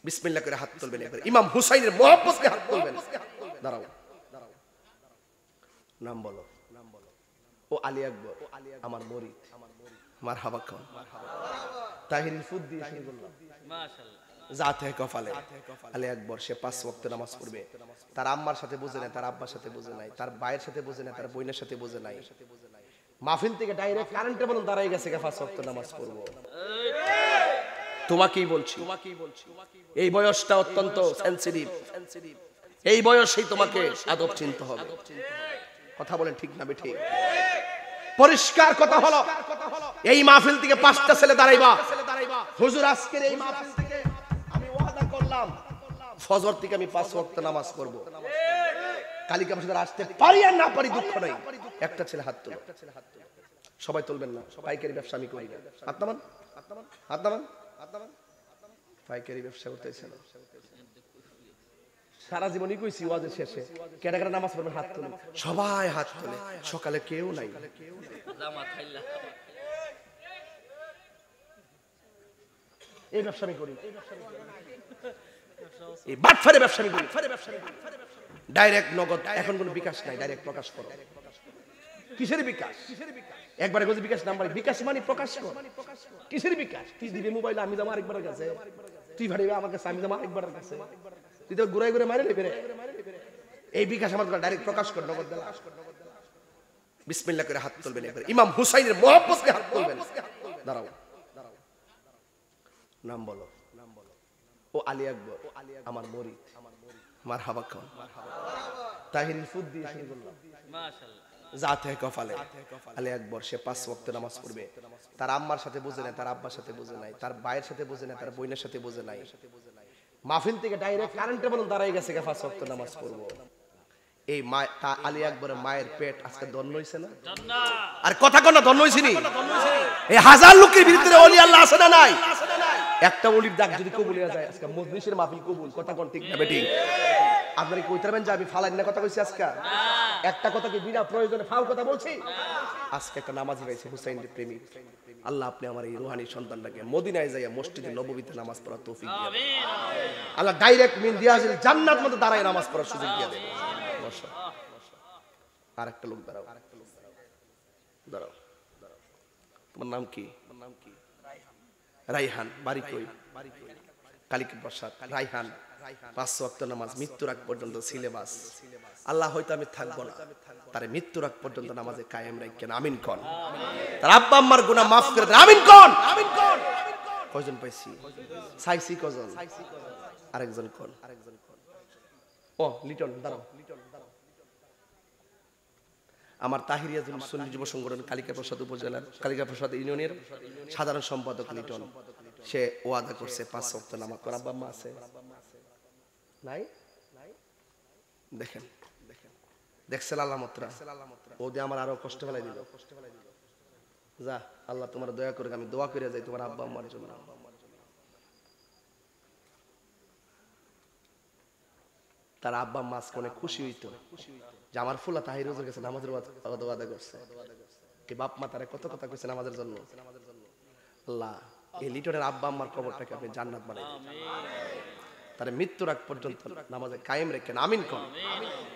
বিসমিল্লাহ করে হাত তুলবেন একবার। ইমাম হুসাইনের মহব্বত নিয়ে হাত তুলবেন। দাঁড়াও, নাম বলো। ও আলী আকবর আমার মুরিদ, মারহাবা খান। তাহিরিল ফুদ দিয়ে শুরু করলাম। মাশাআল্লাহ। জাত হে কফালে আলী আকবর, সে 5 ওয়াক্ত নামাজ পড়বে। তার আম্মার সাথে বুঝে নাই, তার আব্বার সাথে বুঝে নাই, তার ভাইয়ের সাথে বুঝে নাই, তার বোনের সাথে বুঝে নাই। মাহফিল থেকে ডাইরেক্ট কারেন্টে বলুন দাঁড়াই গেছে 5 ওয়াক্ত নামাজ পড়বো। তোমাকেই বলছি, এই বয়সটা অত্যন্ত সেনসিটিভ। এই বয়সেই তোমাকে আদব চিনতে হবে। কথা বলেন ঠিক না বেঠিক? পরিষ্কার কথা হলো, এই মাহফিল থেকে 5টা ছেলে দাঁড়াইবা। হুজুর আজকের এই মাহফিল থেকে আমি ওয়াদা করলাম ফজর থেকে আমি 5 ওয়াক্ত নামাজ পড়ব। কালিকা মসজিদে আসতে পারি আর না পারি দুঃখ নাই। একটা ছেলে হাত তোলো। সবাই তুলবেন না, পাইকারি ব্যবসা আমি করি না। হাত নামান, হাত নামান। পাইকারি ব্যবসা করতেছেন সারা জীবনই কইছি ওয়াজের শেষে কেডা কেডা নামাজ পড়বেন হাত তুলে। সবাই হাত তোলে, সকালে কেউ নাই। এই ব্যবসা আমি করি, এই বাটফারে ব্যবসা আমি করি। ডাইরেক্ট নগদ, এখন কোনো বিকাশ নাই, ডাইরেক্ট প্রকাশ করো। কিসের বিকাশ? একবারে গজি বিকাশ নাম্বার, বিকাশ মানে প্রকাশ কর। কিসের বিকাশ? তুই দিবে মোবাইল, আমি যাবো আরেকবারের কাছে। তুই ভাড়িবে আমার কাছে, আমি যাবো আরেকবারের কাছে। তুই তো ঘুরাই ঘুরে মারে নেবে। এই বিকাশ আমার ডাইরেক্ট প্রকাশ কর, নগদ দেলা। বিসমিল্লাহ করে হাত তুলবেন একবার। ইমাম হুসাইনের মহব্বত নিয়ে হাত তুলবেন। দাঁড়াও, নাম বলো। ও আলী আকবর আমার মুরিদ, মারহাবা খান। তাহিরিল ফুদ দিয়ে শুরু করলাম। মাশাআল্লাহ। জাত হে কফালে আলী আকবর, সে 5 ওয়াক্ত নামাজ পড়বে। তার আম্মার সাথে বুঝে নাই, তার আব্বার সাথে বুঝে নাই, তার ভাইয়ের সাথে বুঝে নাই, তার বোনের সাথে বুঝে নাই। মাহফিল থেকে ডাইরেক্ট কারেন্টে বলুন দাঁড়াই গেছে 5 ওয়াক্ত নামাজ পড়বো। এই আলী আকবরের মায়ের পেট আজকে ধন্য হইছে না? আর কথা কোন ধন্য হইছে নি? এই হাজার লোকের ভিতরে ওলি আল্লাহ আছে না নাই? একটা ওলির ডাক যদি কবুল হয়ে যায়, আজকে মজলিসের মাহফিল কবুল। কথা কোন ঠিক না বেঠিক? আপনারা কি কইতে পারবেন যে আমি ফালাই না কথা কইছি আজকে? একটা কথা কি বিনা প্রয়োজনে ফাও কথা বলছি? আজকে একটা নামাজি পাইছে, হুসাইনের প্রেমিক। আল্লাহ আপনি আমার এই রুহানি সন্তানটাকে মদিনায় যাইয়া মসজিদে নববীতে নামাজ পড়ার তৌফিক দিয়ে দেন। আল্লাহ ডাইরেক্ট মিন দিয়াজিল জান্নাত মধ্যে দাঁড়ায় নামাজ পড়ার সুযোগ দিয়ে দেন। বসো। আরেকটা লোক দাঁড়াও, দাঁড়াও। তোমার নাম কি? রাইহান। বাড়ি কই? কালিকা প্রসাদ। রাইহান 5 ওয়াক্ত নামাজ, মৃত্যুর আগ পর্যন্ত সিলেবাস। আল্লাহ হয়তো আমি থাকবো না, তার মৃত্যুর আগ পর্যন্ত নামাজে কায়েম রাখেন। আমিন কোন। তার আব্বা আম্মার গুনাহ মাফ করে দেন। আমিন কোন। কয়জন পাইছি? চাইছি কয়জন? আরেকজন কোন? ও লিটন, দাঁড়াও। আমার তাহিরিয়া সুন্নি যুব সংগঠন কালিকা প্রসাদ উপজেলার কালিকা প্রসাদ ইউনিয়নের সাধারণ সম্পাদক লিটন, সে ওয়াদা করছে 5 ওয়াক্ত নামাজ। তোর আব্বা আম্মা আছে নাই? দেখেন, দেখছেন আলামতরা। ও দিয়ে আমার আরো কষ্ট ফেলাই দিল। যা, আল্লাহ তোমার দয়া করে, আমি দোয়া করে যাই তোমার আব্বা আম্মার জন্য। তার আব্বা আম্মা অনেক খুশি হইতো যে আমার ফুলা তাহির হুজুর কাছে নামাজের ওয়াদা করছে। কি বাপ মা তারা কত কথা কইছে নামাজের জন্য। আল্লাহ এই লিটনের আব্বা আম্মার কবরটাকে আপনি জান্নাত বানাই দিন। তার মৃত্যুর আগ পর্যন্ত নামাজে কায়েম রাখেন। আমিন কোন।